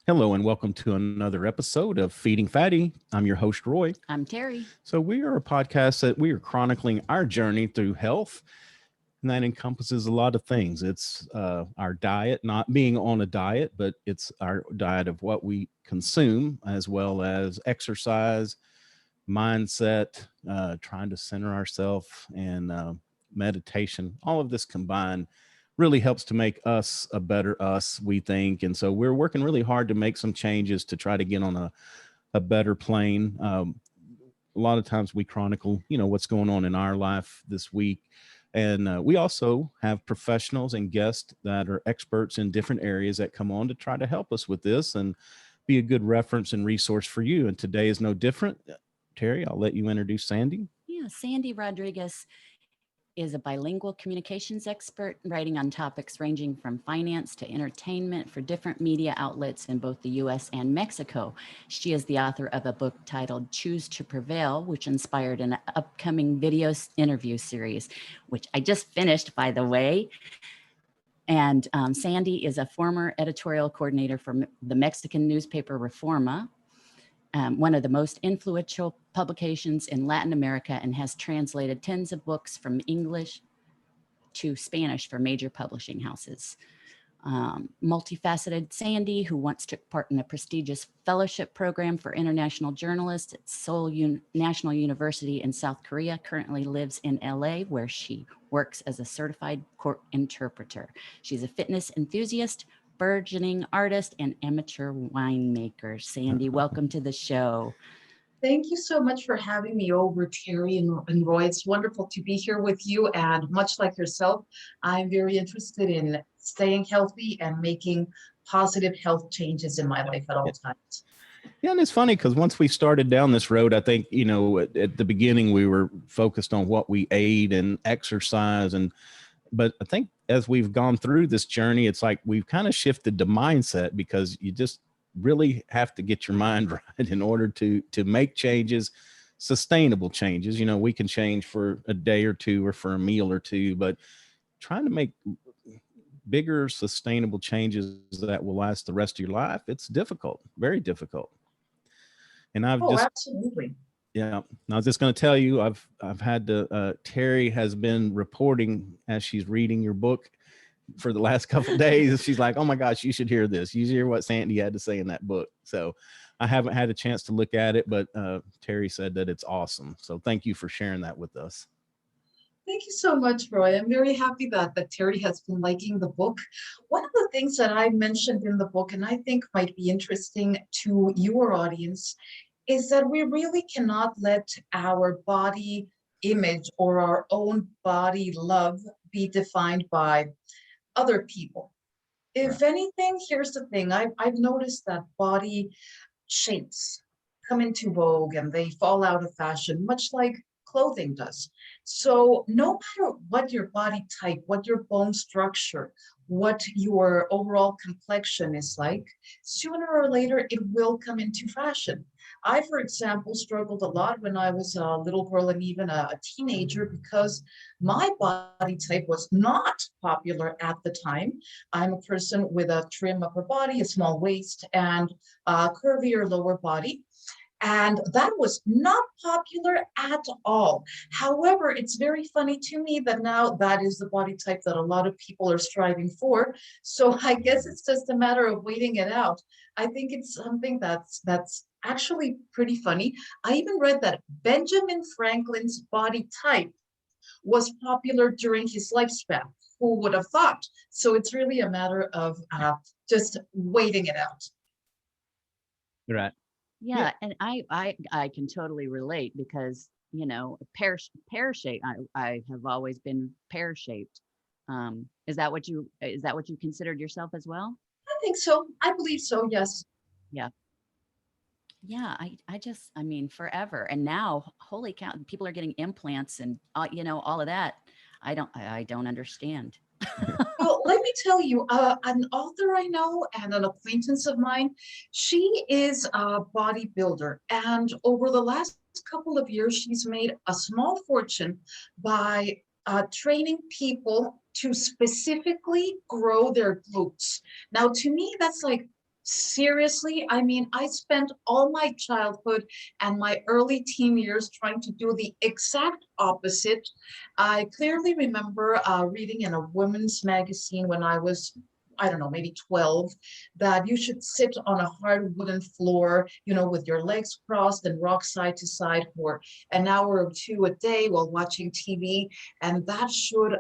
Hello and welcome to another episode of Feeding Fatty. I'm your host, Roy. I'm Terry. So we are a podcast that we are chronicling our journey through health, and that encompasses a lot of things. It's our diet, not being on a diet, but it's our diet of what we consume, as well as exercise, mindset, trying to center ourselves, and meditation. All of this combined really helps to make us a better us, we think. And so we're working really hard to make some changes to try to get on a better plane. A lot of times we chronicle, what's going on in our life this week. And we also have professionals and guests that are experts in different areas that come on to try to help us with this and be a good reference and resource for you. And today is no different. Terry, I'll let you introduce Sandy. Yeah, Sandy Rodriquez is a bilingual communications expert writing on topics ranging from finance to entertainment for different media outlets in both the US and Mexico. She is the author of a book titled Choose to Prevail, which inspired an upcoming video interview series, which I just finished, by the way. And Sandy is a former editorial coordinator for the Mexican newspaper Reforma, one of the most influential publications in Latin America, and has translated tens of books from English to Spanish for major publishing houses. Multifaceted Sandy, who once took part in a prestigious fellowship program for international journalists at Seoul National University in South Korea, currently lives in LA, where she works as a certified court interpreter. She's a fitness enthusiast, burgeoning artist, and amateur winemaker. Sandy, welcome to the show. Thank you so much for having me over, Terry and Roy. It's wonderful to be here with you. And much like yourself, I'm very interested in staying healthy and making positive health changes in my life at all times. Yeah, and it's funny because once we started down this road, I think, at the beginning we were focused on what we ate and exercise, but I think as we've gone through this journey, it's like we've kind of shifted the mindset, because you just really have to get your mind right in order to make changes, sustainable changes. We can change for a day or two or for a meal or two, but trying to make bigger sustainable changes that will last the rest of your life, it's difficult, very difficult. And absolutely. Yeah, I was just going to tell you, I've had to, Terry has been reporting as she's reading your book for the last couple of days. She's like, oh my gosh, you should hear this. You should hear what Sandy had to say in that book. So I haven't had a chance to look at it, but Terry said that it's awesome. So thank you for sharing that with us. Thank you so much, Roy. I'm very happy that Terry has been liking the book. One of the things that I mentioned in the book, and I think might be interesting to your audience, is that we really cannot let our body image or our own body love be defined by other people. If anything, here's the thing. I've noticed that body shapes come into vogue and they fall out of fashion, much like clothing does. So no matter what your body type, what your bone structure, what your overall complexion is like, sooner or later, it will come into fashion. I, for example, struggled a lot when I was a little girl and even a teenager, because my body type was not popular at the time. I'm a person with a trim upper body, a small waist, and a curvier lower body. And that was not popular at all. However, it's very funny to me that now that is the body type that a lot of people are striving for. So I guess it's just a matter of waiting it out. I think it's something that's actually pretty funny. I even read that Benjamin Franklin's body type was popular during his lifespan. Who would have thought? So it's really a matter of just waiting it out. Right. Yeah, and I can totally relate, because pear shape. I have always been pear shaped. Is that what you considered yourself as well? I think so. I believe so. Yes. Yeah. Yeah, I mean, forever. And now, holy cow, people are getting implants and all of that. I don't understand. Well, let me tell you, an author I know and an acquaintance of mine, she is a bodybuilder. And over the last couple of years, she's made a small fortune by training people to specifically grow their glutes. Now, to me, that's like Seriously, I mean, I spent all my childhood and my early teen years trying to do the exact opposite. I clearly remember reading in a women's magazine when I was, I don't know, maybe 12, that you should sit on a hard wooden floor, you know, with your legs crossed and rock side to side for an hour or two a day while watching TV. And that should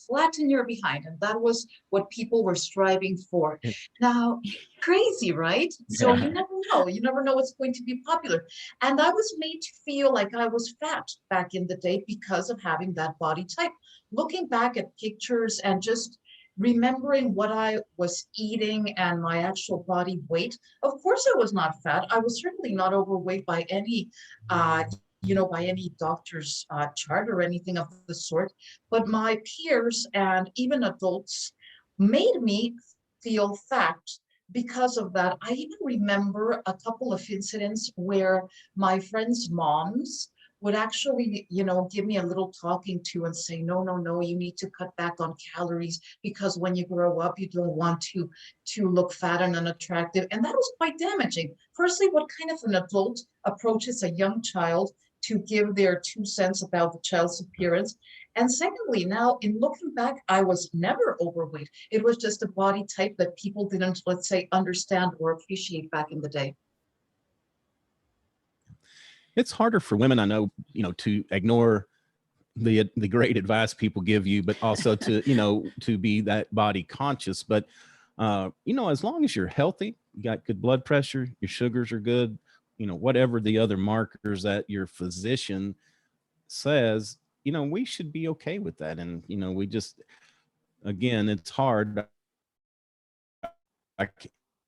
flatten your behind. And that was what people were striving for. Now, crazy, right? So you Yeah. never know. You never know what's going to be popular. And I was made to feel like I was fat back in the day because of having that body type. Looking back at pictures and just remembering what I was eating and my actual body weight, of course I was not fat. I was certainly not overweight by any by any doctor's chart or anything of the sort. But my peers and even adults made me feel fat because of that. I even remember a couple of incidents where my friends' moms would actually, give me a little talking to and say, no, no, no, you need to cut back on calories because when you grow up, you don't want to look fat and unattractive. And that was quite damaging. Firstly, what kind of an adult approaches a young child to give their 2 cents about the child's appearance? And secondly, now in looking back, I was never overweight. It was just a body type that people didn't, let's say, understand or appreciate back in the day. It's harder for women, I know, to ignore the great advice people give you, but also to, to be that body conscious. But, as long as you're healthy, you got good blood pressure, your sugars are good, whatever the other markers that your physician says, we should be okay with that. And, we just, again, it's hard.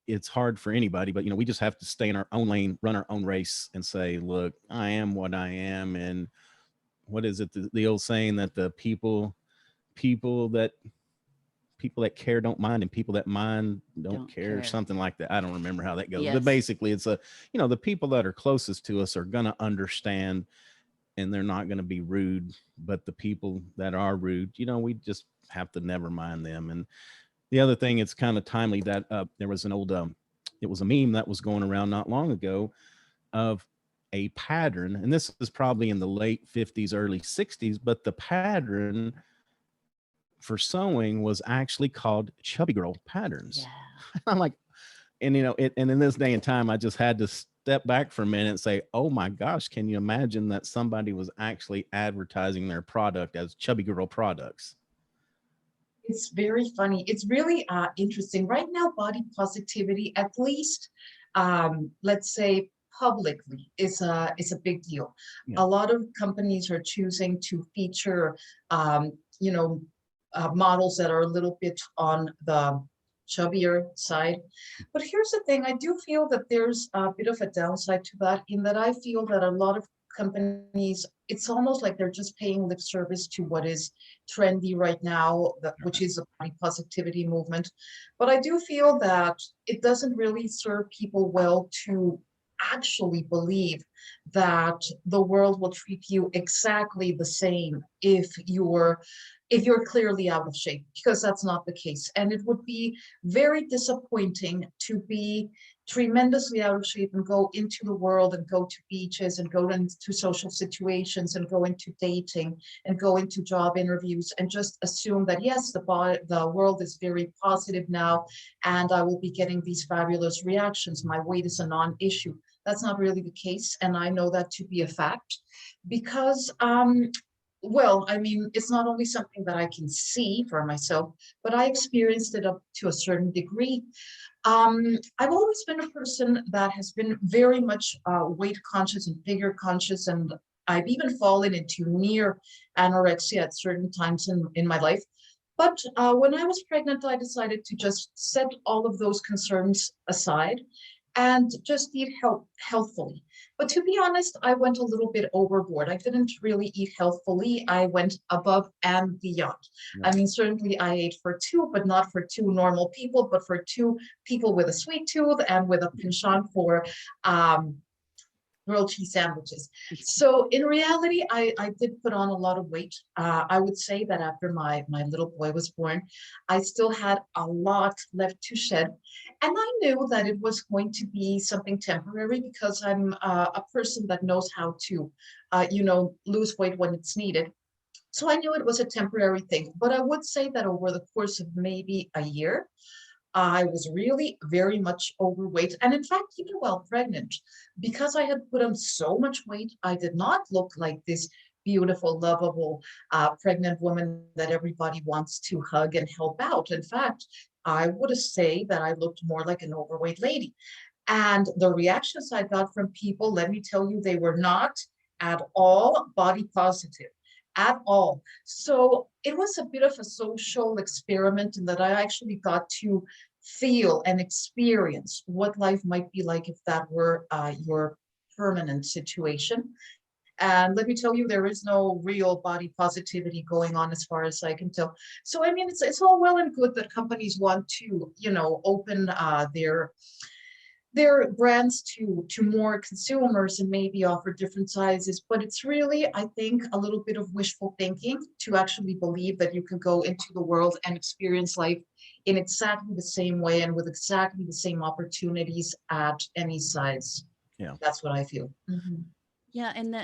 It's hard for anybody, but we just have to stay in our own lane, run our own race, and say, look, I am what I am. And what is it, the old saying that the people that care don't mind, and people that mind don't care, or something like that. I don't remember how that goes. Yes. But basically it's the people that are closest to us are going to understand, and they're not going to be rude. But the people that are rude, we just have to never mind them. And the other thing, it's kind of timely that there was an old, it was a meme that was going around not long ago of a pattern. And this is probably in the late 50s, early 60s, but the pattern for sewing was actually called chubby girl patterns. Yeah. I'm like, and and in this day and time, I just had to step back for a minute and say, oh my gosh, can you imagine that somebody was actually advertising their product as chubby girl products? It's very funny. It's really interesting. Right now, body positivity, at least, let's say publicly, is a big deal. Yeah. A lot of companies are choosing to feature, models that are a little bit on the chubbier side. But here's the thing, I do feel that there's a bit of a downside to that, in that I feel that a lot of companies, it's almost like they're just paying lip service to what is trendy right now, which is a body positivity movement. But I do feel that it doesn't really serve people well to actually believe that the world will treat you exactly the same if you're clearly out of shape, because that's not the case. And it would be very disappointing to be tremendously out of shape and go into the world and go to beaches and go into social situations and go into dating and go into job interviews and just assume that, yes, the world is very positive now and I will be getting these fabulous reactions. My weight is a non-issue. That's not really the case. And I know that to be a fact because, well, I mean, it's not only something that I can see for myself, but I experienced it up to a certain degree. I've always been a person that has been very much weight conscious and figure conscious, and I've even fallen into near anorexia at certain times in my life. But when I was pregnant, I decided to just set all of those concerns aside and just eat healthfully. But to be honest, I went a little bit overboard. I didn't really eat healthfully. I went above and beyond. Yeah. I mean, certainly I ate for two, but not for two normal people, but for two people with a sweet tooth and with a penchant for grilled cheese sandwiches. So in reality, I did put on a lot of weight. I would say that after my little boy was born, I still had a lot left to shed. And I knew that it was going to be something temporary because I'm a person that knows how to, lose weight when it's needed. So I knew it was a temporary thing. But I would say that over the course of maybe a year, I was really very much overweight. And in fact, even while pregnant, because I had put on so much weight, I did not look like this beautiful, lovable pregnant woman that everybody wants to hug and help out. In fact, I would say that I looked more like an overweight lady. And the reactions I got from people, let me tell you, they were not at all body positive. At all. So it was a bit of a social experiment in that I actually got to feel and experience what life might be like if that were your permanent situation. And let me tell you, there is no real body positivity going on as far as I can tell. So, I mean, it's all well and good that companies want to, open their brands to more consumers and maybe offer different sizes, but it's really, I think, a little bit of wishful thinking to actually believe that you can go into the world and experience life in exactly the same way and with exactly the same opportunities at any size. Yeah. That's what I feel. Mhm. Yeah, and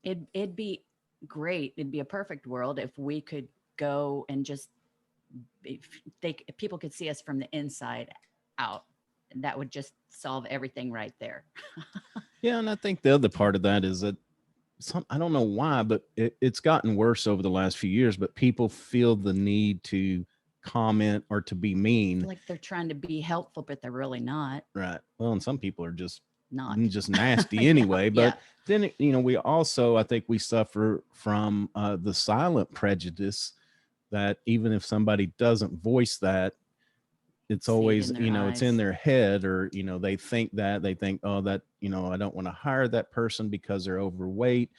it'd be great. It'd be a perfect world if we could go and just if people could see us from the inside out. That would just solve everything right there. Yeah, and I think the other part of that is that I don't know why, but it's gotten worse over the last few years, but people feel the need to comment or to be mean. Like they're trying to be helpful, but they're really not. Right. Well, and some people are just nasty Yeah, anyway. But yeah. then, we also, I think we suffer from the silent prejudice that even if somebody doesn't voice that, it's See it always, in their it's in eyes. their head, or, they think, oh, that, I don't want to hire that person because they're overweight,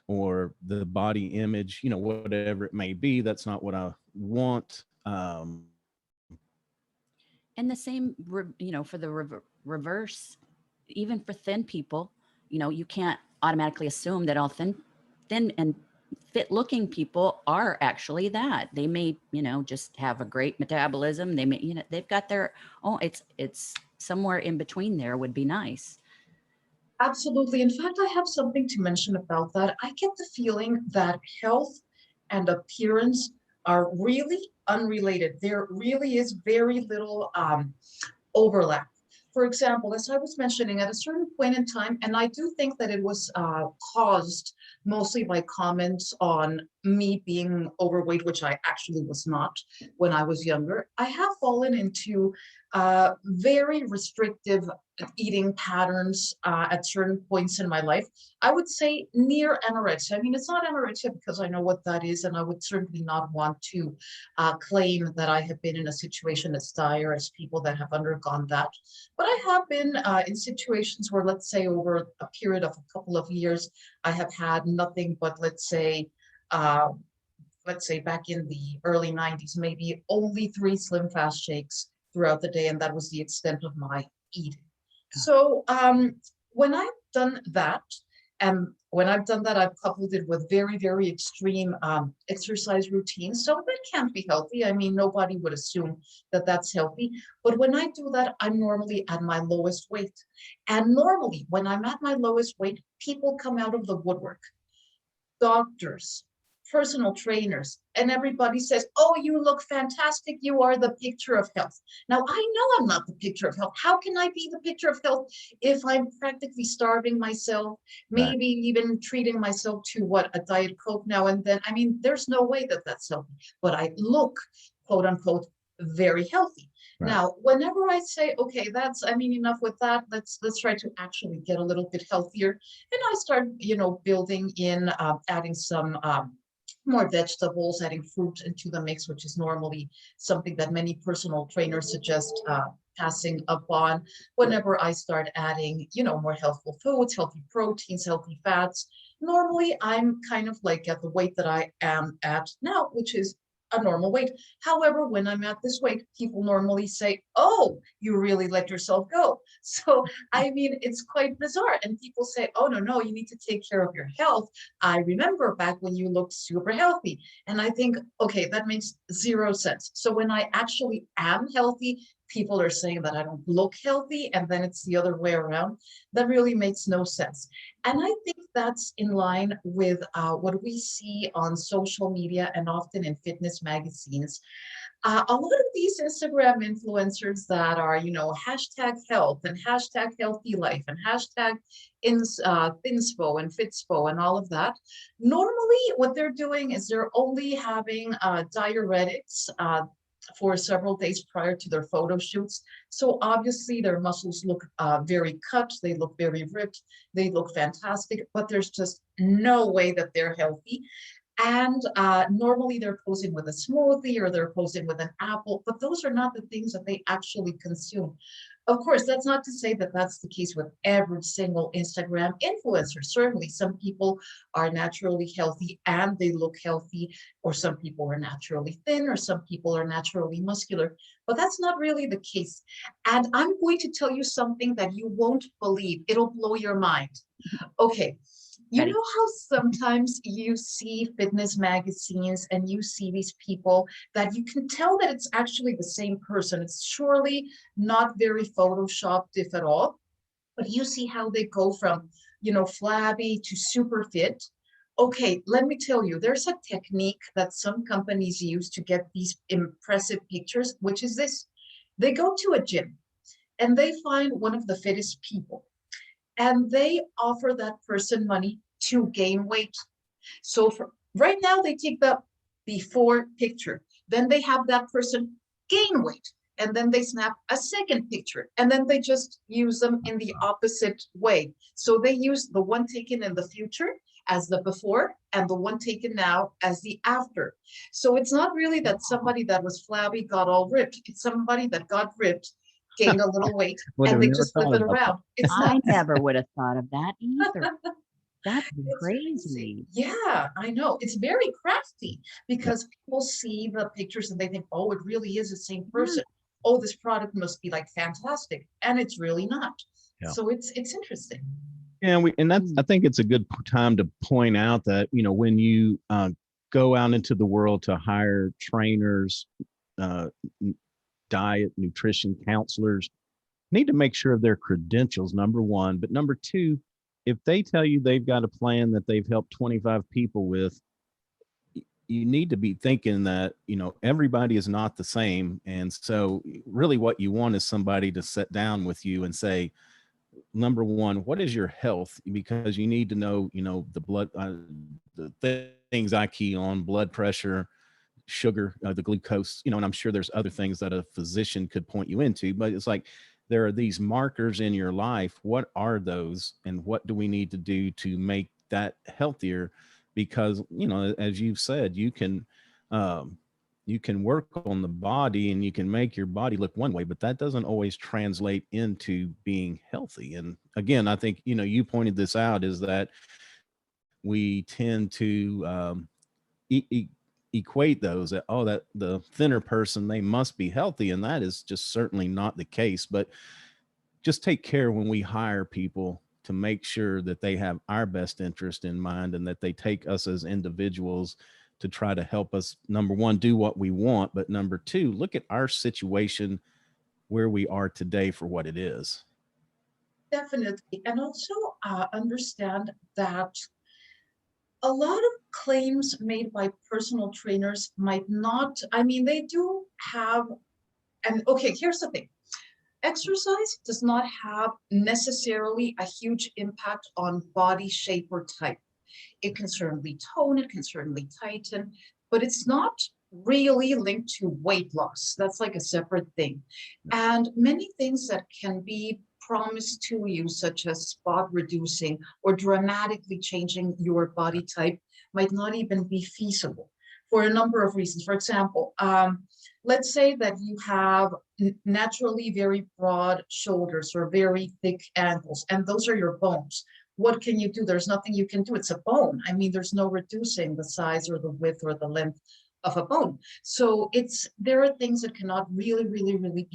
or the body image, whatever it may be. That's not what I want. And the same, for the reverse, even for thin people, you can't automatically assume that all thin and fit looking people are actually that. They may, just have a great metabolism. They may, they've got their own, it's somewhere in between there would be nice. Absolutely. In fact, I have something to mention about that. I get the feeling that health and appearance are really unrelated. There really is very little overlap. For example, as I was mentioning, at a certain point in time, and I do think that it was caused mostly by comments on me being overweight, which I actually was not when I was younger, I have fallen into very restrictive eating patterns at certain points in my life. I would say near anorexia. I mean, it's not anorexia because I know what that is, and I would certainly not want to claim that I have been in a situation as dire as people that have undergone that. But I have been in situations where, let's say, over a period of a couple of years, I have had nothing but, uh, let's say back in the early 90s, maybe only 3 Slim Fast shakes throughout the day, and that was the extent of my eating. So when I've done that, and when I've done that, I've coupled it with very, very extreme exercise routines. So that can't be healthy. I mean, nobody would assume that that's healthy. But when I do that, I'm normally at my lowest weight. And normally, when I'm at my lowest weight, people come out of the woodwork. Doctors, personal trainers, and everybody says, oh, you look fantastic. You are the picture of health. Now, I know I'm not the picture of health. How can I be the picture of health if I'm practically starving myself, maybe even treating myself to a Diet Coke now and then? I mean, there's no way that that's healthy, but I look, quote unquote, very healthy. Right. Now, whenever I say, okay, enough with that, let's try to actually get a little bit healthier. And I start, building in, adding some more vegetables, adding fruit into the mix, which is normally something that many personal trainers suggest passing up on. Whenever I start adding, more healthful foods, healthy proteins, healthy fats, normally I'm kind of like at the weight that I am at now, which is a normal weight. However, when I'm at this weight, people normally say, oh, you really let yourself go. So, I mean, it's quite bizarre. And people say, oh, no, you need to take care of your health. I remember back when you looked super healthy. And I think, okay, that makes zero sense. So when I actually am healthy, people are saying that I don't look healthy, and then it's the other way around. That really makes no sense. And I think that's in line with what we see on social media and often in fitness magazines. A lot of these Instagram influencers that are, hashtag health and hashtag healthy life and hashtag thinspo and fitspo and all of that. Normally, what they're doing is they're only having diuretics for several days prior to their photo shoots. So obviously their muscles look very cut, they look very ripped, they look fantastic, but there's just no way that they're healthy. And normally they're posing with a smoothie or they're posing with an apple, but those are not the things that they actually consume. Of course, that's not to say that that's the case with every single Instagram influencer. Certainly, some people are naturally healthy and they look healthy, or some people are naturally thin, or some people are naturally muscular, but that's not really the case. And I'm going to tell you something that you won't believe. It'll blow your mind. Okay. You Ready. know how sometimes you see fitness magazines and you see these people that you can tell that it's actually the same person. It's surely not very photoshopped, if at all, but you see how they go from, flabby to super fit. Okay, let me tell you, there's a technique that some companies use to get these impressive pictures, which is this. They go to a gym and they find one of the fittest people, and they offer that person money to gain weight. So for right now, they take the before picture, then they have that person gain weight, and then they snap a second picture, and then they just use them in the opposite way. So they use the one taken in the future as the before and the one taken now as the after. So it's not really that somebody that was flabby got all ripped. It's somebody that got ripped, gained a little weight, Would and have they never just flip thought it about that. around. It's I nuts. never would have thought of that either. That's It's crazy. Yeah, I know. It's very crafty because people see the pictures and they think, oh, it really is the same person. Oh, this product must be like fantastic. And it's really not. Yeah. So it's interesting. Yeah, and that's, I think it's a good time to point out that, when you go out into the world to hire trainers, diet, nutrition counselors, need to make sure of their credentials, number one. But number two, if they tell you they've got a plan that they've helped 25 people with, you need to be thinking that, everybody is not the same. And so really what you want is somebody to sit down with you and say, number one, what is your health? Because you need to know, the blood, the things I key on: blood pressure, sugar, the glucose, and I'm sure there's other things that a physician could point you into, but it's like, there are these markers in your life. What are those? And what do we need to do to make that healthier? Because, as you've said, you can work on the body and you can make your body look one way, but that doesn't always translate into being healthy. And again, I think, you pointed this out, is that we tend to equate those, that, oh, that the thinner person, they must be healthy. And that is just certainly not the case. But just take care when we hire people to make sure that they have our best interest in mind and that they take us as individuals to try to help us, number one, do what we want, but number two, look at our situation where we are today for what it is. Definitely. And also understand that a lot of claims made by personal trainers might not, they do have, and okay, here's the thing. Exercise does not have necessarily a huge impact on body shape or type. It can certainly tone, it can certainly tighten, but it's not really linked to weight loss. That's like a separate thing. And many things that can be promised to you, such as spot reducing or dramatically changing your body type, might not even be feasible for a number of reasons. For example, let's say that you have naturally very broad shoulders or very thick ankles, and those are your bones. What can you do? There's nothing you can do. It's a bone. There's no reducing the size or the width or the length of a bone. So there are things that cannot really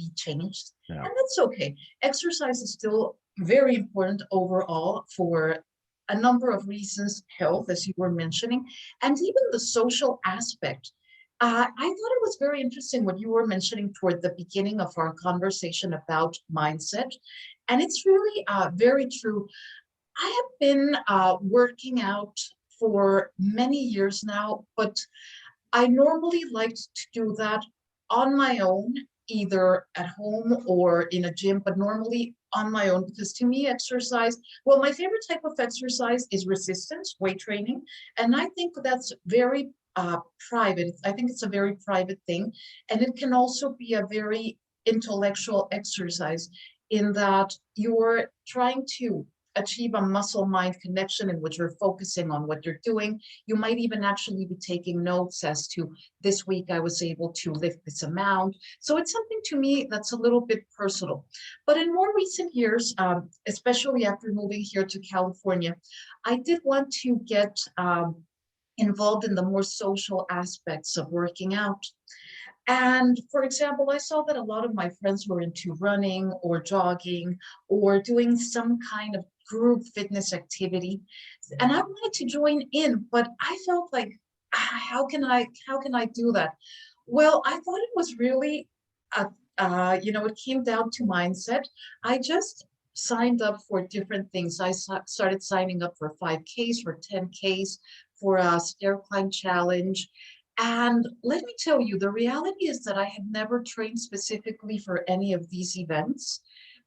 be changed. Yeah. And that's okay. Exercise is still very important overall for a number of reasons, health, as you were mentioning, and even the social aspect. I thought it was very interesting what you were mentioning toward the beginning of our conversation about mindset. And it's really very true. I have been working out for many years now, but I normally like to do that on my own, either at home or in a gym, but normally on my own, because to me, exercise, well, my favorite type of exercise is resistance, weight training. And I think that's very private. I think it's a very private thing. And it can also be a very intellectual exercise in that you're trying to achieve a muscle-mind connection in which you're focusing on what you're doing. You might even actually be taking notes as to this week I was able to lift this amount. So it's something to me that's a little bit personal. But in more recent years, especially after moving here to California, I did want to get involved in the more social aspects of working out. And for example, I saw that a lot of my friends were into running or jogging or doing some kind of group fitness activity. And I wanted to join in, but I felt like, how can I do that? Well, I thought it was really, it came down to mindset. I just signed up for different things. I started signing up for 5Ks, for 10Ks, for a stair climb challenge. And let me tell you, the reality is that I had never trained specifically for any of these events,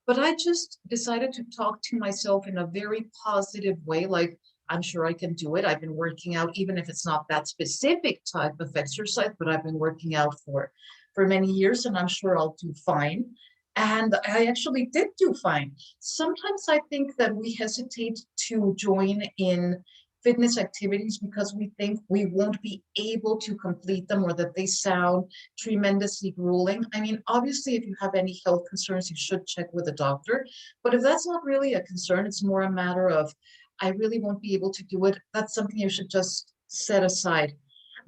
but I just decided to talk to myself in a very positive way, like, I'm sure I can do it. I've been working out, even if it's not that specific type of exercise, but I've been working out for many years, and I'm sure I'll do fine. And I actually did do fine. Sometimes I think that we hesitate to join in fitness activities because we think we won't be able to complete them or that they sound tremendously grueling. I mean, obviously, if you have any health concerns, you should check with a doctor. But if that's not really a concern, it's more a matter of, I really won't be able to do it. That's something you should just set aside.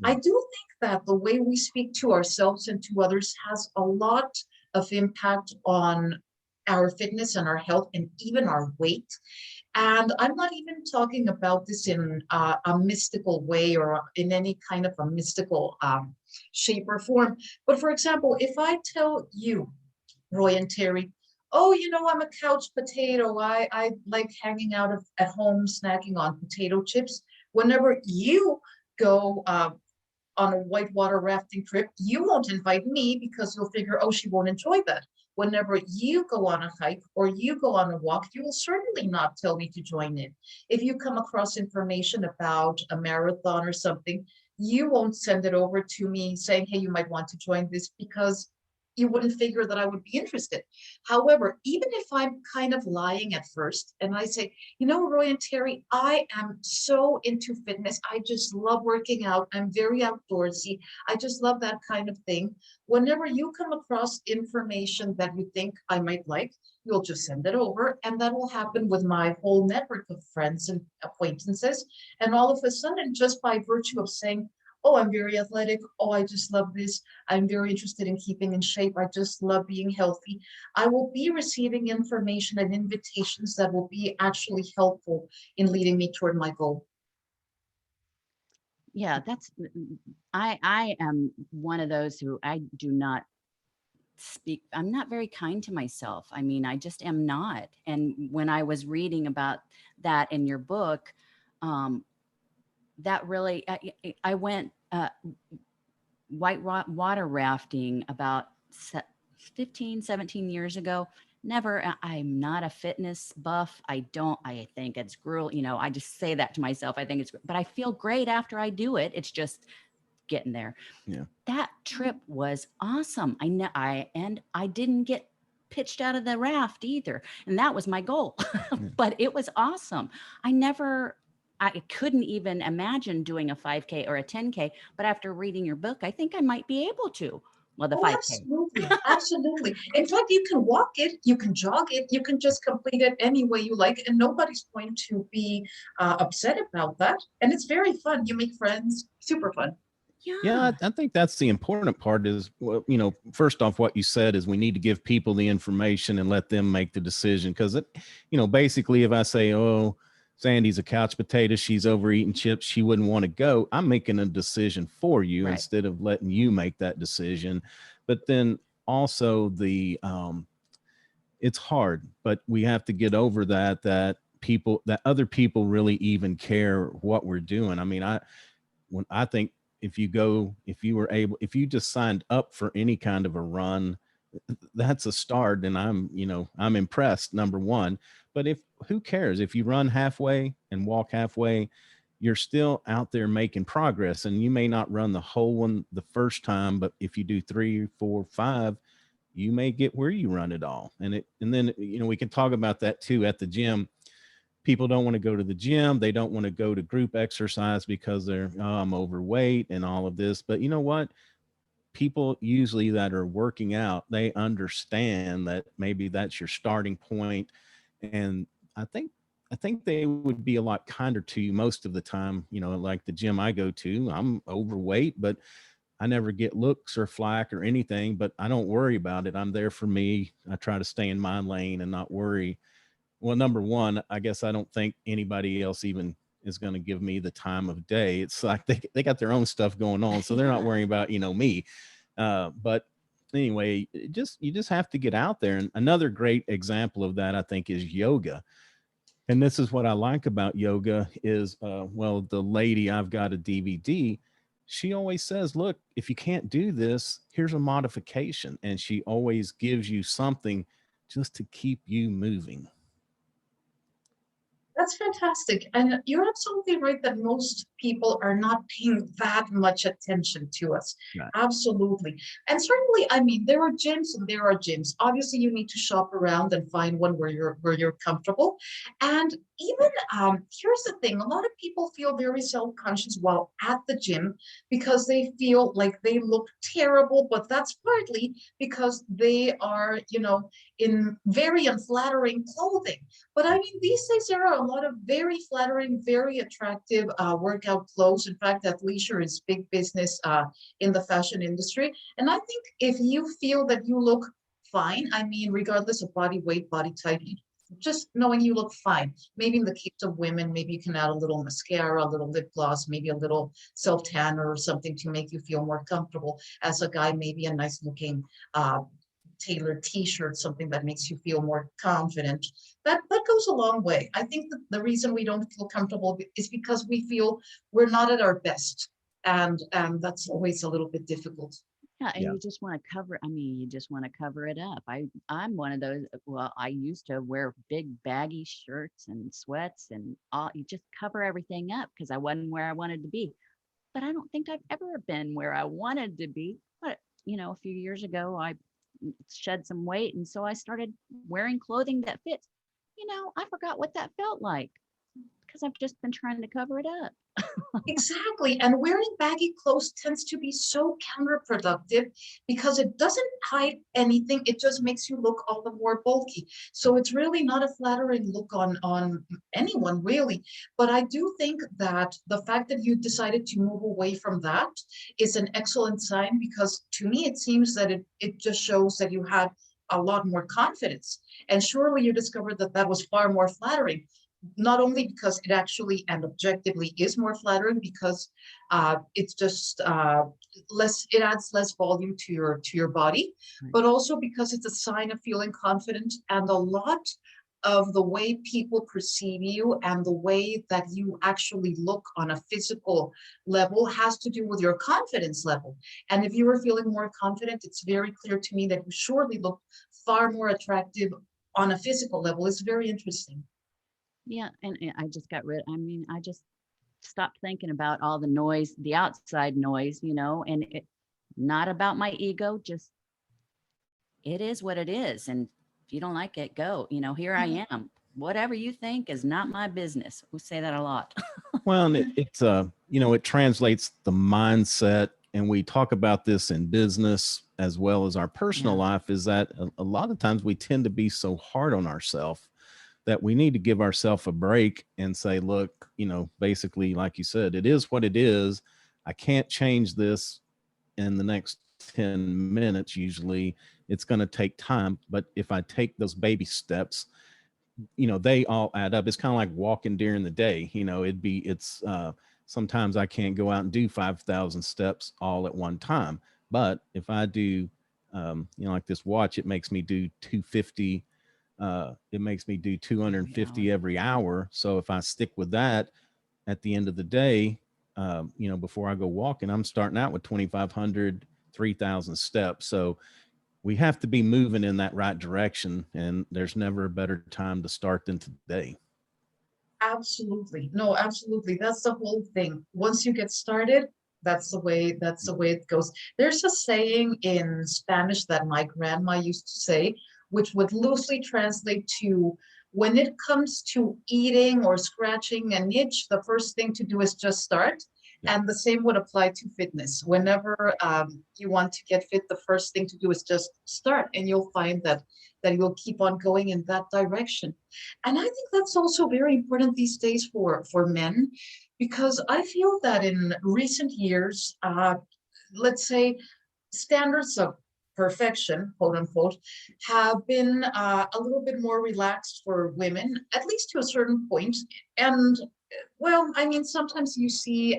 I do think that the way we speak to ourselves and to others has a lot of impact on our fitness and our health and even our weight. And I'm not even talking about this in a mystical way or in any kind of a mystical shape or form. But for example, if I tell you, Roy and Terry, oh, I'm a couch potato. I like hanging out at home, snacking on potato chips. Whenever you go on a whitewater rafting trip, you won't invite me because you'll figure, oh, she won't enjoy that. Whenever you go on a hike or you go on a walk, you will certainly not tell me to join in. If you come across information about a marathon or something, you won't send it over to me saying, hey, you might want to join this, because you wouldn't figure that I would be interested. However, even if I'm kind of lying at first and I say, Roy and Terry, I am so into fitness. I just love working out. I'm very outdoorsy. I just love that kind of thing. Whenever you come across information that you think I might like, you'll just send it over. And that will happen with my whole network of friends and acquaintances. And all of a sudden, just by virtue of saying, oh, I'm very athletic. Oh, I just love this. I'm very interested in keeping in shape. I just love being healthy. I will be receiving information and invitations that will be actually helpful in leading me toward my goal. Yeah, I am one of those who I do not speak. I'm not very kind to myself. I mean, I just am not. And when I was reading about that in your book, that really, I went whitewater rafting about 15, 17 years ago. Never, I'm not a fitness buff. I think it's gruel. I just say that to myself. I think but I feel great after I do it. It's just getting there. Yeah. That trip was awesome. I didn't get pitched out of the raft either. And that was my goal, but it was awesome. I couldn't even imagine doing a 5K or a 10K, but after reading your book, I think I might be able to. Well, the 5K. Absolutely, absolutely. In fact, you can walk it, you can jog it, you can just complete it any way you like, and nobody's going to be upset about that. And it's very fun. You make friends, super fun. Yeah, Yeah, I think that's the important part is, well, first off, what you said is we need to give people the information and let them make the decision. Because basically, if I say, oh, Sandy's a couch potato, she's overeating chips, she wouldn't want to go, I'm making a decision for you right. instead of letting you make that decision. But then also it's hard, but we have to get over that other people really even care what we're doing. I mean, I think if you just signed up for any kind of a run, that's a start. And I'm impressed, number one. But who cares if you run halfway and walk halfway, you're still out there making progress. And you may not run the whole one the first time, but if you do 3, 4, 5, you may get where you run it all. And then, we can talk about that too at the gym. People don't want to go to the gym. They don't want to go to group exercise because I'm overweight and all of this. But you know what? People usually that are working out, they understand that maybe that's your starting point. And I think I think they would be a lot kinder to you most of the time. Like the gym I go to, I'm overweight, but I never get looks or flack or anything, but I don't worry about it. I'm there for me. I try to stay in my lane and not worry. Well, number one, I guess I don't think anybody else even is going to give me the time of day. It's like they got their own stuff going on, so they're not Yeah. worrying about me. But anyway, you just have to get out there. And another great example of that, I think, is yoga. And this is what I like about yoga is, well, the lady I've got a DVD. She always says, "Look, if you can't do this, here's a modification," and she always gives you something just to keep you moving. That's fantastic. And you're absolutely right that most people are not paying that much attention to us. Right. Absolutely. And certainly, I mean, there are gyms and there are gyms. Obviously, you need to shop around and find one where you're comfortable. And even here's the thing, a lot of people feel very self-conscious while at the gym because they feel like they look terrible, but that's partly because they are, in very unflattering clothing. But I mean, these days there are a lot of very flattering, very attractive workout clothes. In fact, athleisure is big business in the fashion industry. And I think if you feel that you look fine, I mean, regardless of body weight, body type, just knowing you look fine. Maybe in the case of women, maybe you can add a little mascara, a little lip gloss, maybe a little self tanner or something to make you feel more comfortable. As a guy, maybe a nice looking tailored t-shirt, something that makes you feel more confident. That goes a long way. I think that the reason we don't feel comfortable is because we feel we're not at our best. And that's always a little bit difficult. Yeah, and Yeah. you just want to cover, I mean, you just want to cover it up. I'm one of those, well, I used to wear big baggy shirts and sweats and all, you just cover everything up because I wasn't where I wanted to be. But I don't think I've ever been where I wanted to be. But, a few years ago, I shed some weight. And so I started wearing clothing that fits. I forgot what that felt like because I've just been trying to cover it up. Exactly. And wearing baggy clothes tends to be so counterproductive because it doesn't hide anything. It just makes you look all the more bulky. So it's really not a flattering look on anyone, really. But I do think that the fact that you decided to move away from that is an excellent sign because to me, it seems that it just shows that you had a lot more confidence. And surely you discovered that that was far more flattering, not only because it actually and objectively is more flattering because it's just less, it adds less volume to your body, Right. but also because it's a sign of feeling confident. And a lot of the way people perceive you and the way that you actually look on a physical level has to do with your confidence level. And if you were feeling more confident, it's very clear to me that you surely look far more attractive on a physical level. It's very interesting. Yeah. And I just got rid, I mean, I just stopped thinking about all the noise, the outside noise, and it not about my ego, just it is what it is. And if you don't like it, go, here I am. Whatever you think is not my business. We say that a lot. Well, and it translates the mindset, and we talk about this in business as well as our personal Yeah. life, is that a lot of times we tend to be so hard on ourselves that we need to give ourselves a break and say, look, basically, like you said, it is what it is. I can't change this in the next 10 minutes. Usually it's going to take time. But if I take those baby steps, they all add up. It's kind of like walking during the day. Sometimes I can't go out and do 5,000 steps all at one time. But if I do, like this watch, it makes me do 250. It makes me do 250 every hour. So if I stick with that at the end of the day, before I go walking, I'm starting out with 2,500, 3,000 steps. So we have to be moving in that right direction, and there's never a better time to start than today. Absolutely. No, absolutely. That's the whole thing. Once you get started, that's the way it goes. There's a saying in Spanish that my grandma used to say, which would loosely translate to, when it comes to eating or scratching an itch, the first thing to do is just start. Yeah. And the same would apply to fitness. Whenever you want to get fit, the first thing to do is just start, and you'll find that you'll keep on going in that direction. And I think that's also very important these days for men, because I feel that in recent years, let's say, standards of perfection, quote unquote, have been a little bit more relaxed for women, at least to a certain point. And well, I mean, sometimes you see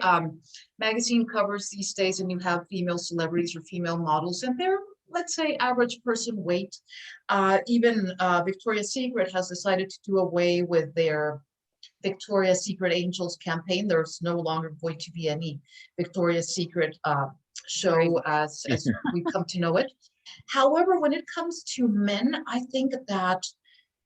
magazine covers these days and you have female celebrities or female models, and they're, let's say, average person weight. Even Victoria's Secret has decided to do away with their Victoria's Secret Angels campaign. There's no longer going to be any Victoria's Secret show as we come to know it. However, when it comes to men, I think that,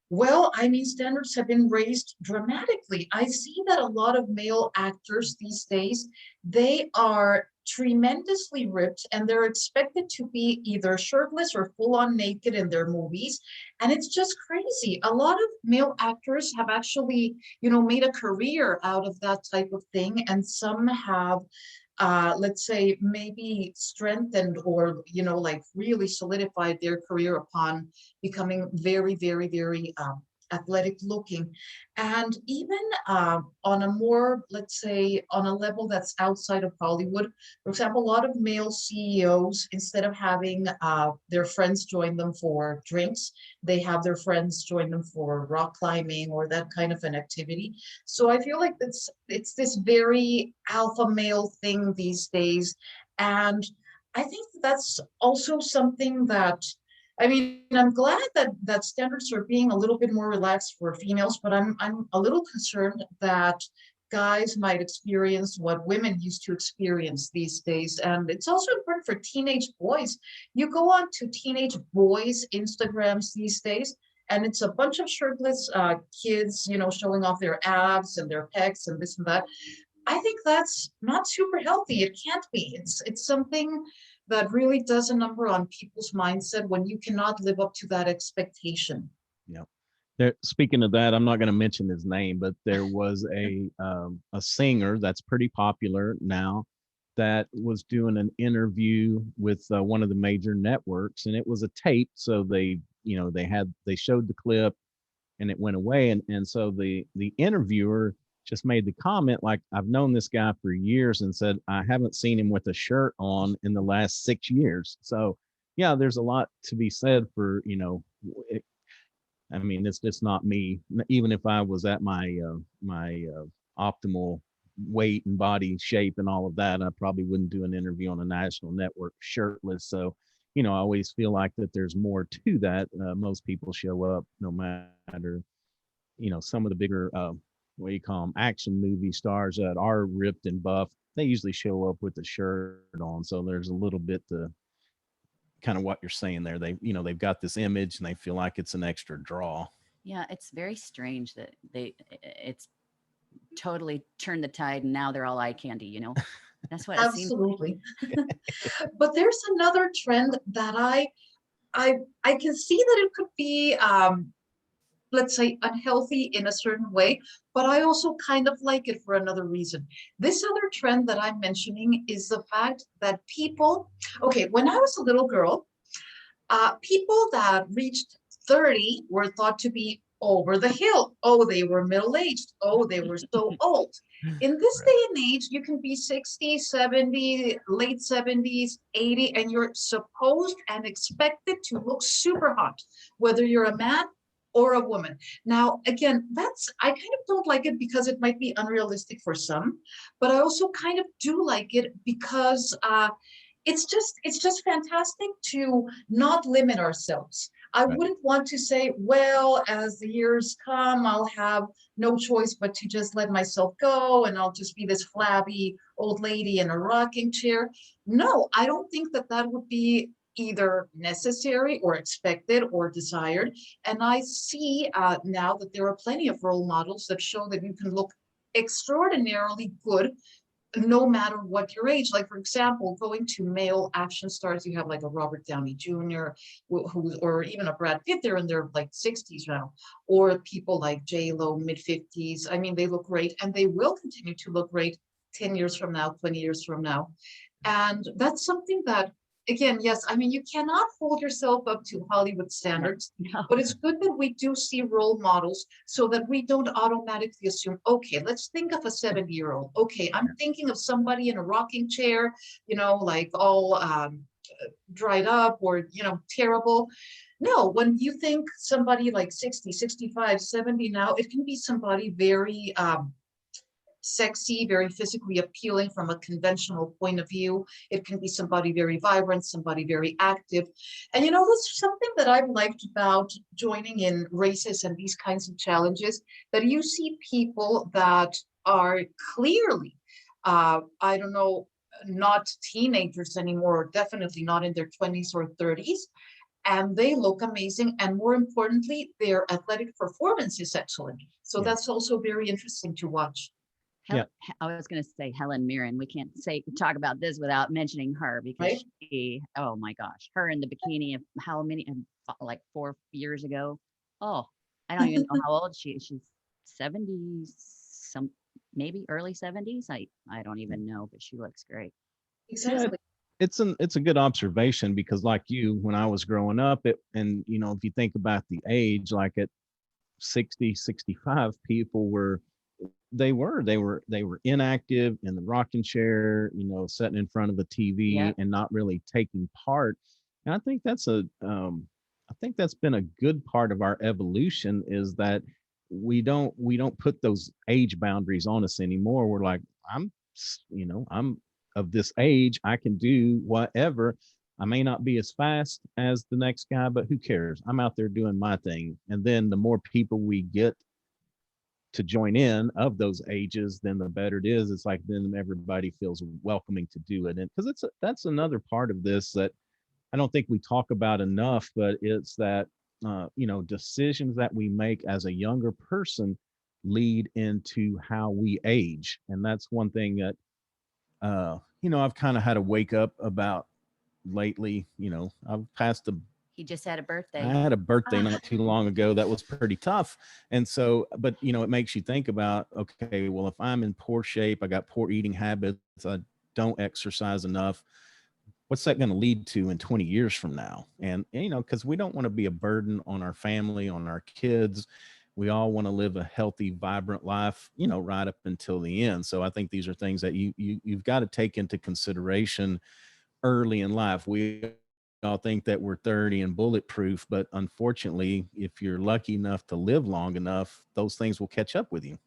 well, I mean, standards have been raised dramatically. I see that a lot of male actors these days, they are tremendously ripped, and they're expected to be either shirtless or full on naked in their movies. And it's just crazy. A lot of male actors have actually, made a career out of that type of thing. And some have, let's say, maybe strengthened or, like really solidified their career upon becoming very, very, very athletic looking. And even on a more, let's say, on a level that's outside of Hollywood, for example, a lot of male CEOs, instead of having their friends join them for drinks, they have their friends join them for rock climbing or that kind of an activity. So I feel like it's this very alpha male thing these days. And I think that's also something that, I mean, I'm glad that standards are being a little bit more relaxed for females, but I'm a little concerned that guys might experience what women used to experience these days. And it's also important for teenage boys. You go on to teenage boys' Instagrams these days, and it's a bunch of shirtless kids, showing off their abs and their pecs and this and that. I think that's not super healthy. It can't be. It's something that really does a number on people's mindset when you cannot live up to that expectation. Yeah. Speaking of that, I'm not going to mention his name, but there was a singer that's pretty popular now that was doing an interview with one of the major networks, and it was a tape. So they showed the clip and it went away. And so the interviewer just made the comment, like, I've known this guy for years, and said, I haven't seen him with a shirt on in the last 6 years. So yeah, there's a lot to be said for, I mean, it's not me. Even if I was at my optimal weight and body shape and all of that, I probably wouldn't do an interview on a national network shirtless. So, I always feel like that there's more to that. Most people show up no matter, some of the bigger, what do you call them, action movie stars that are ripped and buff, they usually show up with a shirt on. So there's a little bit to kind of what you're saying there. They've got this image and they feel like it's an extra draw. Yeah, it's very strange that it's totally turned the tide and now they're all eye candy, That's what Absolutely. It seems like. But there's another trend that I can see that it could be let's say unhealthy in a certain way, but I also kind of like it for another reason. This other trend that I'm mentioning is the fact that people, okay, when I was a little girl, people that reached 30 were thought to be over the hill. Oh, they were middle-aged. Oh, they were so old. In this Right. day and age, you can be 60, 70, late 70s, 80, and you're supposed and expected to look super hot, whether you're a man or a woman. Now, again, I kind of don't like it because it might be unrealistic for some, but I also kind of do like it because it's just fantastic to not limit ourselves. I Right. wouldn't want to say, well, as the years come, I'll have no choice but to just let myself go and I'll just be this flabby old lady in a rocking chair. No, I don't think that that would be either necessary or expected or desired. And I see now that there are plenty of role models that show that you can look extraordinarily good no matter what your age. Like, for example, going to male action stars, you have like a Robert Downey Jr., or even a Brad Pitt, they're in their like 60s now, or people like J-Lo, mid 50s. I mean, they look great and they will continue to look great 10 years from now, 20 years from now. And that's something that, again, yes, I mean, you cannot hold yourself up to Hollywood standards, No. but it's good that we do see role models so that we don't automatically assume, okay, let's think of a 70-year-old. Okay, I'm thinking of somebody in a rocking chair, like all dried up or, terrible. No, when you think somebody like 60, 65, 70 now, it can be somebody very sexy, very physically appealing from a conventional point of view. It can be somebody very vibrant, somebody very active. And that's something that I've liked about joining in races and these kinds of challenges, that you see people that are clearly, I don't know, not teenagers anymore, or definitely not in their 20s or 30s. And they look amazing. And more importantly, their athletic performance is excellent. So Yeah. that's also very interesting to watch. Yeah. I was going to say Helen Mirren. We can't talk about this without mentioning her because Right. oh my gosh, her in the bikini of how many, like 4 years ago. Oh, I don't even know how old she is. She's 70, some maybe early 70s. I don't even know, but she looks great. Yeah, Exactly. it's a good observation because like you, when I was growing up, and if you think about the age, like at 60, 65, people they were inactive in the rocking chair, sitting in front of the TV Yep. and not really taking part. And I think that's been a good part of our evolution, is that we don't put those age boundaries on us anymore. We're like, I'm of this age, I can do whatever. I may not be as fast as the next guy, but who cares? I'm out there doing my thing. And then the more people we get to join in of those ages, then the better it is. It's like then everybody feels welcoming to do it. And because that's another part of this that I don't think we talk about enough, but it's that decisions that we make as a younger person lead into how we age. And that's one thing that I've kind of had to wake up about lately. He just had a birthday. I had a birthday Ah, not too long ago that was pretty tough. And so, but it makes you think about, okay, well, if I'm in poor shape, I got poor eating habits, I don't exercise enough, what's that going to lead to in 20 years from now? And because we don't want to be a burden on our family, on our kids. We all want to live a healthy, vibrant life, right up until the end. So I think these are things that you've got to take into consideration early in life. We all think that we're 30 and bulletproof, but unfortunately, if you're lucky enough to live long enough, those things will catch up with you.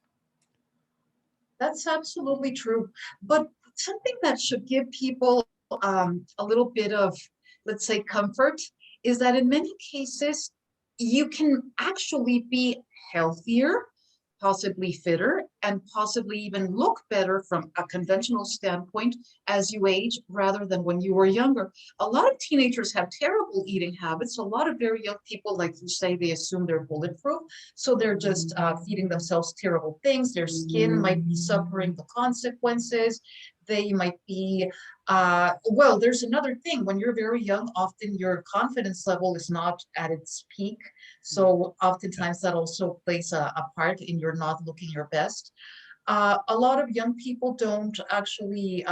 that's absolutely true. But something that should give people a little bit of, let's say, comfort is that in many cases, you can actually be healthier, possibly fitter, and possibly even look better from a conventional standpoint as you age rather than when you were younger. A lot of teenagers have terrible eating habits. A lot of very young people, like you say, they assume they're bulletproof. So they're just feeding themselves terrible things. Their skin might be suffering the consequences. They might be, well, there's another thing. When you're very young, often your confidence level is not at its peak. So oftentimes that also plays a part in your not looking your best. A lot of young people don't actually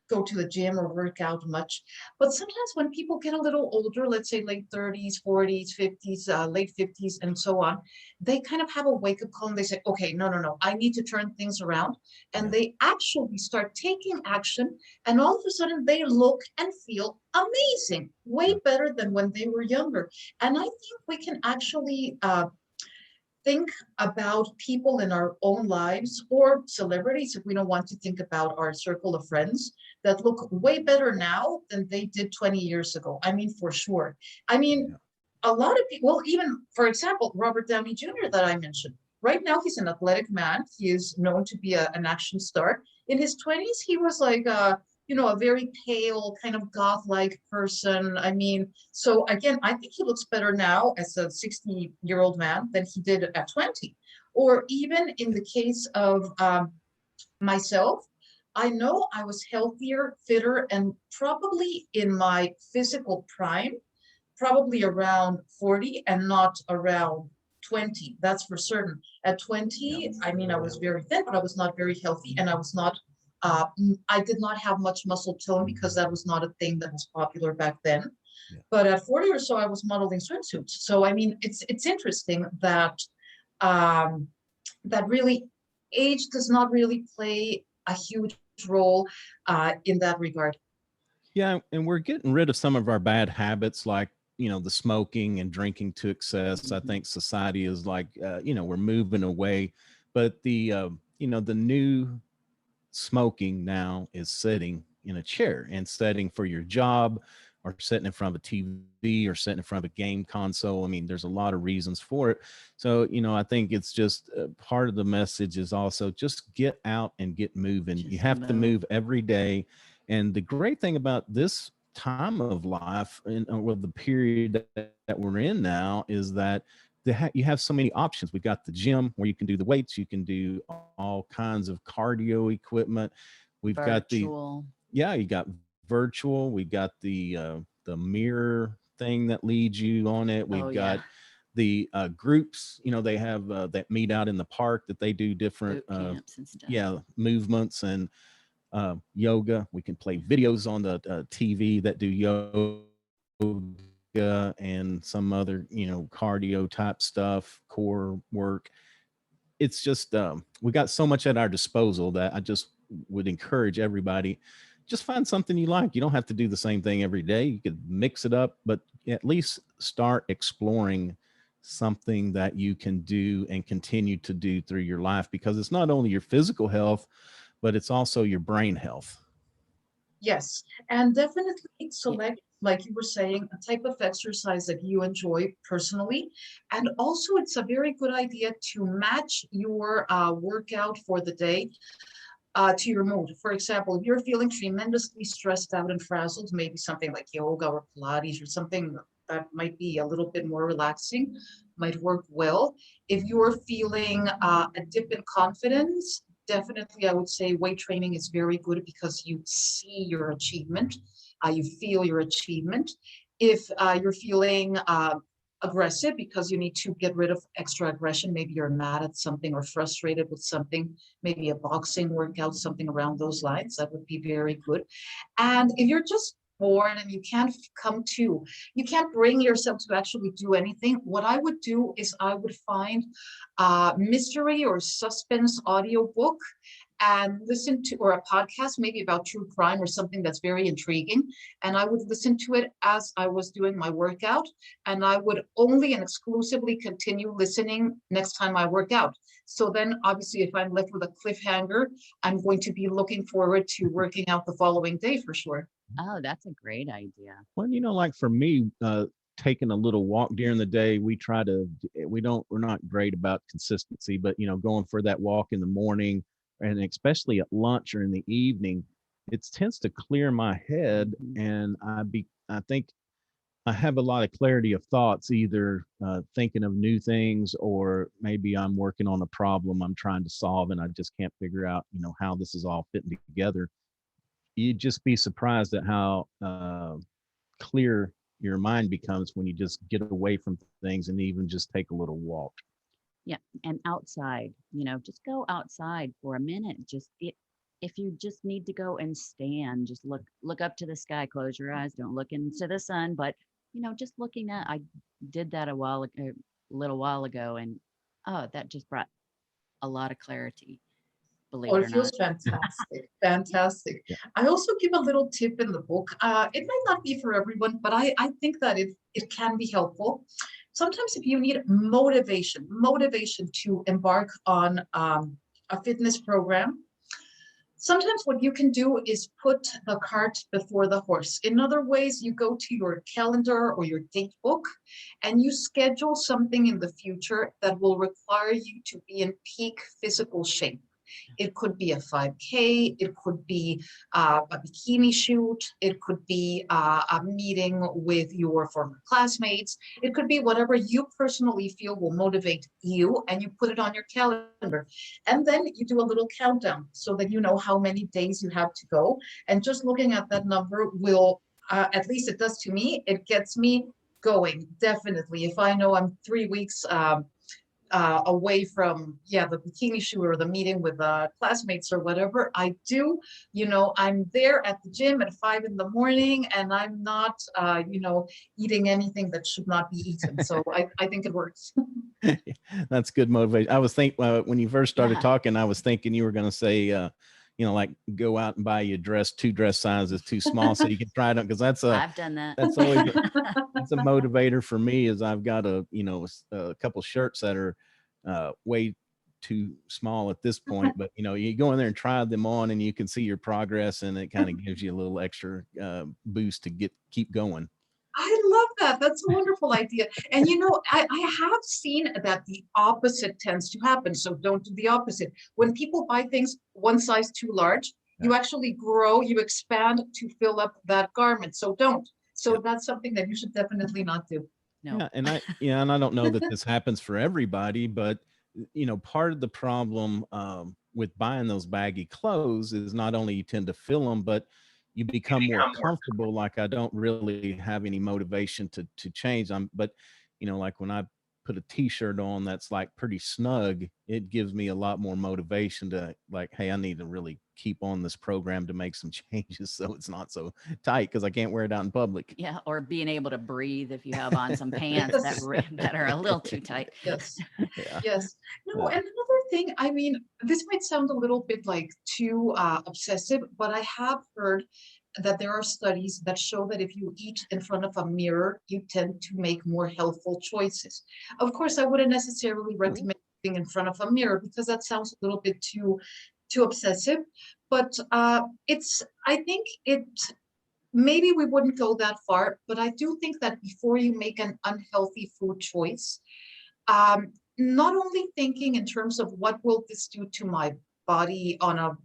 go to the gym or work out much. But sometimes when people get a little older, let's say late 30s, 40s, 50s, late 50s, and so on, they kind of have a wake-up call and they say, okay, no, I need to turn things around. And they actually start taking action, and all of a sudden they look and feel amazing, way better than when they were younger. And I think we can actually think about people in our own lives, or celebrities, if we don't want to think about our circle of friends, that look way better now than they did 20 years ago. I mean, for sure. I mean, a lot of people, well, even, for example, Robert Downey Jr. that I mentioned. Right now, he's an athletic man. He is known to be an action star. In his 20s, he was like a very pale, kind of goth-like person. I mean, so again, I think he looks better now as a 60-year-old man than he did at 20. Or even in the case of myself, I know I was healthier, fitter, and probably in my physical prime, probably around 40 and not around 20. That's for certain. At 20, I mean, I was very thin, but I was not very healthy, and I did not have much muscle tone because that was not a thing that was popular back then. Yeah. But at 40 or so, I was modeling swimsuits. So, I mean, it's interesting that that really age does not really play a huge role in that regard. Yeah, and we're getting rid of some of our bad habits, like the smoking and drinking to excess. I think society is like we're moving away, but the new smoking now is sitting in a chair and setting for your job, or sitting in front of a TV, or sitting in front of a game console. I mean, there's a lot of reasons for it. So, I think it's just part of the message is also just get out and get moving. You have to move every day. And the great thing about this time of life with the period that we're in now is that you have so many options. We've got the gym where you can do the weights, you can do all kinds of cardio equipment. We've got you got virtual. We got the mirror thing that leads you on it. We've got the groups, they have that meet out in the park that they do different movements and yoga. We can play videos on the TV that do yoga and some other cardio type stuff, core work. It's just we got so much at our disposal that I just would encourage everybody, just find something you like. You don't have to do the same thing every day. You could mix it up, but at least start exploring something that you can do and continue to do through your life, because it's not only your physical health, but it's also your brain health. Yes, and definitely select, like you were saying, a type of exercise that you enjoy personally. And also, it's a very good idea to match your workout for the day to your mood. For example, if you're feeling tremendously stressed out and frazzled, maybe something like yoga or Pilates or something that might be a little bit more relaxing might work well. If you're feeling a dip in confidence, definitely I would say weight training is very good because you see your achievement, you feel your achievement. If you're feeling aggressive because you need to get rid of extra aggression, maybe you're mad at something or frustrated with something, maybe a boxing workout, something around those lines, that would be very good. And if you're just bored and you can't bring yourself to actually do anything, what I would do is I would find a mystery or suspense audio book and listen to, or a podcast maybe about true crime or something that's very intriguing, and I would listen to it as I was doing my workout, and I would only and exclusively continue listening next time I work out. So then obviously if I'm left with a cliffhanger, I'm going to be looking forward to working out the following day for sure. Oh, that's a great idea. Well, like for me, taking a little walk during the day, we're not great about consistency, but going for that walk in the morning, and especially at lunch or in the evening, it tends to clear my head, and I think I have a lot of clarity of thoughts, either thinking of new things, or maybe I'm working on a problem I'm trying to solve and I just can't figure out, how this is all fitting together. You'd just be surprised at how clear your mind becomes when you just get away from things and even just take a little walk. Yeah, and outside, just go outside for a minute. if you just need to go and stand, just look up to the sky, close your eyes, don't look into the sun, but just looking at, I did that a little while ago, and oh, that just brought a lot of clarity, believe Oh, it it or feels not. fantastic. Fantastic. Yeah. I also give a little tip in the book. It might not be for everyone, but I think that it can be helpful. Sometimes if you need motivation to embark on a fitness program, sometimes what you can do is put the cart before the horse. In other ways, you go to your calendar or your date book and you schedule something in the future that will require you to be in peak physical shape. It could be a 5K, it could be a bikini shoot, it could be a meeting with your former classmates, it could be whatever you personally feel will motivate you, and you put it on your calendar. And then you do a little countdown so that you know how many days you have to go. And just looking at that number will, at least it does to me, it gets me going, definitely. If I know I'm 3 weeks away from the bikini shoot or the meeting with classmates or whatever, I'm there at the gym at 5 a.m. and I'm not eating anything that should not be eaten. So I think it works. That's good motivation. I was thinking when you first started Yeah. talking, I was thinking you were going to say like go out and buy you two dress sizes too small so you can try it on, because I've done that. that's always that's a motivator for me. Is I've got a couple shirts that are way too small at this point, but you go in there and try them on and you can see your progress, and it kind of gives you a little extra boost to keep going. I love that. That's a wonderful idea. And I have seen that the opposite tends to happen. So don't do the opposite. When people buy things one size too large, you actually grow, you expand to fill up that garment. So don't. So that's something that you should definitely not do. No. Yeah, and I don't know that this happens for everybody, but part of the problem with buying those baggy clothes is not only you tend to fill them, but you become more comfortable. Like I don't really have any motivation to change. But like when I put a t-shirt on that's like pretty snug, it gives me a lot more motivation to like, hey, I need to really keep on this program to make some changes so it's not so tight, because I can't wear it out in public. Yeah, or being able to breathe if you have on some pants that are a little too tight. Yes. Yeah. Yes. No, and another thing, I mean, this might sound a little bit like too obsessive, but I have heard that there are studies that show that if you eat in front of a mirror, you tend to make more healthful choices. Of course, I wouldn't necessarily recommend eating in front of a mirror because that sounds a little bit too obsessive, but I think maybe we wouldn't go that far, but I do think that before you make an unhealthy food choice, not only thinking in terms of what will this do to my body on a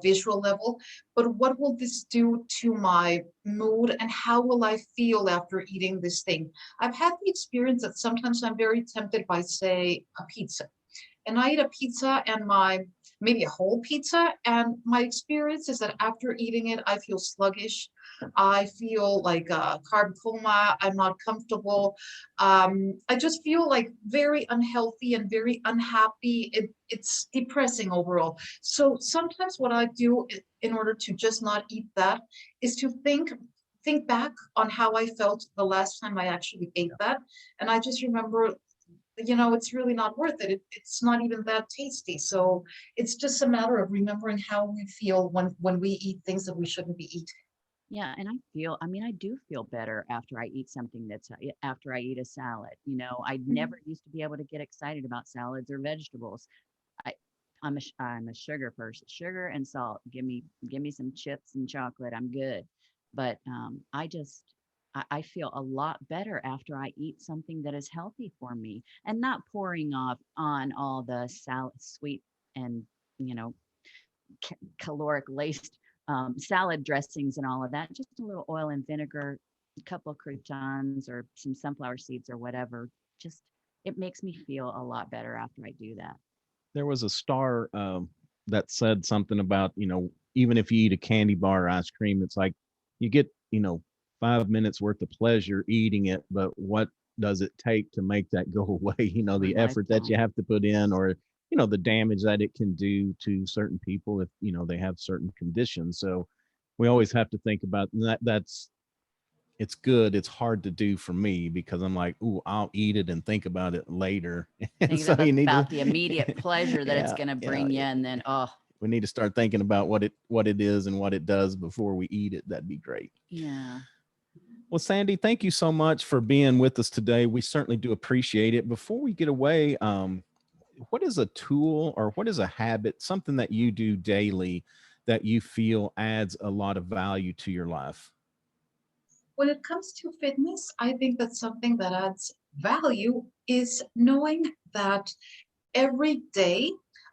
visual level, but what will this do to my mood and how will I feel after eating this thing? I've had the experience that sometimes I'm very tempted by, say, a pizza. And I eat a pizza and maybe a whole pizza, and my experience is that after eating it, I feel sluggish. I feel like a carb coma. I'm not comfortable. I just feel like very unhealthy and very unhappy. It's depressing overall. So sometimes what I do in order to just not eat that is to think back on how I felt the last time I actually ate that. And I just remember, it's really not worth it. It's not even that tasty. So it's just a matter of remembering how we feel when we eat things that we shouldn't be eating. Yeah, and I do feel better after I eat something after I eat a salad. I never used to be able to get excited about salads or vegetables. I, I'm a sugar person, sugar and salt. Give me some chips and chocolate. I'm good. But I feel a lot better after I eat something that is healthy for me and not pouring off on all the sweet and, you know, caloric laced salad dressings and all of that. Just a little oil and vinegar, a couple of croutons or some sunflower seeds or whatever. Just it makes me feel a lot better after I do that. There was a star that said something about, even if you eat a candy bar or ice cream, it's like you get, 5 minutes worth of pleasure eating it, but what does it take to make that go away? The effort that you have to put in, or the damage that it can do to certain people if, they have certain conditions. So we always have to think about that. It's good. It's hard to do for me because I'm like, ooh, I'll eat it and think about it later. And Think so you need about to, the immediate pleasure that it's yeah, going to bring you, yeah. and then, oh, We need to start thinking about what it is and what it does before we eat it. That'd be great. yeah. Well, Sandy, thank you so much for being with us today. We certainly do appreciate it. Before we get away, what is a tool or what is a habit, something that you do daily that you feel adds a lot of value to your life? When it comes to fitness, I think that something that adds value is knowing that every day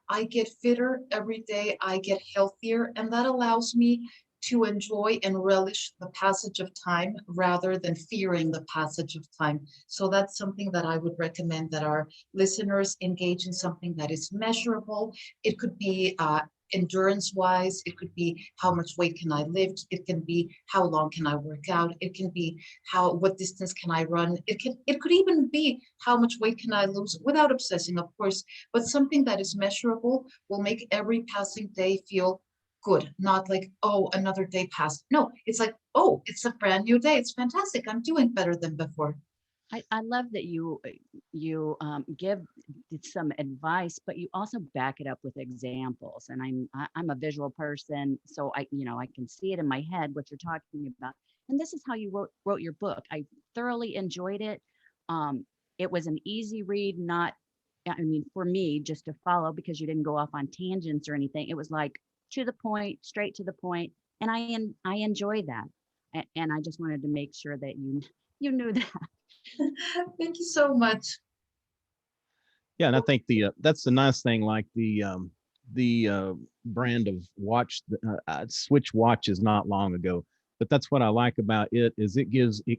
I get fitter, every day I get healthier, and that allows me to enjoy and relish the passage of time rather than fearing the passage of time. So that's something that I would recommend that our listeners engage in, something that is measurable. It could be endurance wise, it could be how much weight can I lift, it can be how long can I work out, it can be what distance can I run, it could even be how much weight can I lose, without obsessing, of course, but something that is measurable will make every passing day feel good, not like, oh, another day passed. No, it's like, oh, it's a brand new day, it's fantastic, I'm doing better than before. I love that you give some advice, but you also back it up with examples. And I'm a visual person, so I can see it in my head what you're talking about. And this is how you wrote your book. I thoroughly enjoyed it. It was an easy read, not, I mean, for me, just to follow, because you didn't go off on tangents or anything. It was like to the point, straight to the point, and I enjoy that. And I just wanted to make sure that you knew that. Thank you so much. Yeah, and I think that's the nice thing. Like the brand of watch, Switch watches not long ago, but that's what I like about it is it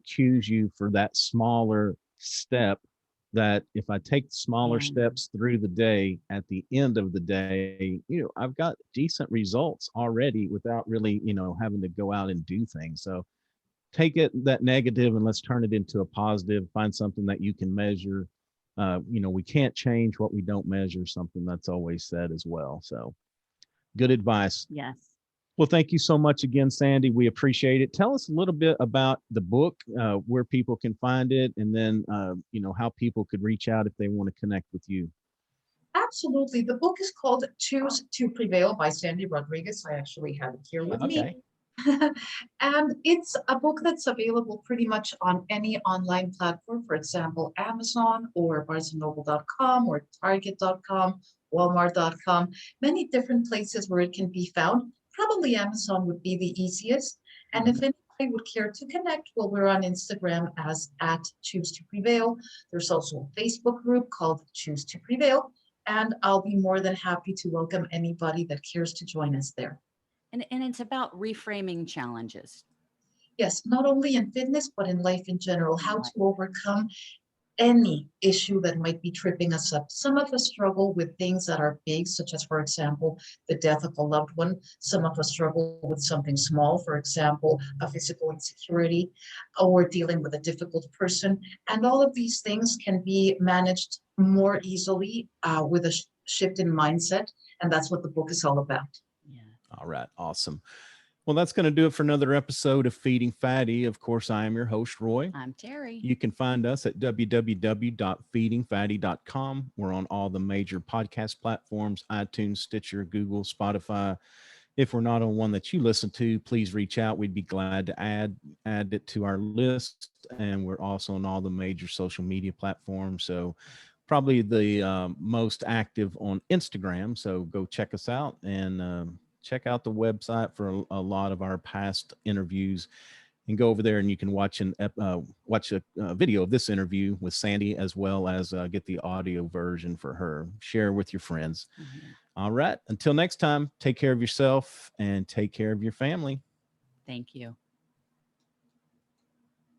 cues you for that smaller step. That if I take smaller Yeah. steps through the day, at the end of the day, I've got decent results already without really, having to go out and do things. So take that negative and let's turn it into a positive. Find something that you can measure. We can't change what we don't measure, something that's always said as well. So good advice. Yes. Well, thank you so much again, Sandy. We appreciate it. Tell us a little bit about the book, where people can find it, and then, how people could reach out if they want to connect with you. Absolutely. The book is called Choose to Prevail by Sandy Rodriquez. I actually have it here with me. And it's a book that's available pretty much on any online platform, for example, Amazon or BarnesandNoble.com or Target.com, Walmart.com, many different places where it can be found. Probably Amazon would be the easiest. And if anybody would care to connect, well, we're on Instagram as @Choose to Prevail. There's also a Facebook group called Choose to Prevail. And I'll be more than happy to welcome anybody that cares to join us there. And it's about reframing challenges. Yes, not only in fitness, but in life in general, how to overcome any issue that might be tripping us up. Some of us struggle with things that are big, such as, for example, the death of a loved one. Some of us struggle with something small, for example, a physical insecurity, or dealing with a difficult person. And all of these things can be managed more easily with a shift in mindset. And that's what the book is all about. Yeah. All right. Awesome. Well, that's going to do it for another episode of Feeding Fatty. Of course, I am your host, Roy. I'm Terry. You can find us at www.feedingfatty.com. We're on all the major podcast platforms, iTunes, Stitcher, Google, Spotify. If we're not on one that you listen to, please reach out. We'd be glad to add it to our list. And we're also on all the major social media platforms. So probably the most active on Instagram. So go check us out and check out the website for a lot of our past interviews, and go over there and you can watch a video of this interview with Sandy, as well as get the audio version for her. Share with your friends. Mm-hmm. All right. Until next time, take care of yourself and take care of your family. Thank you.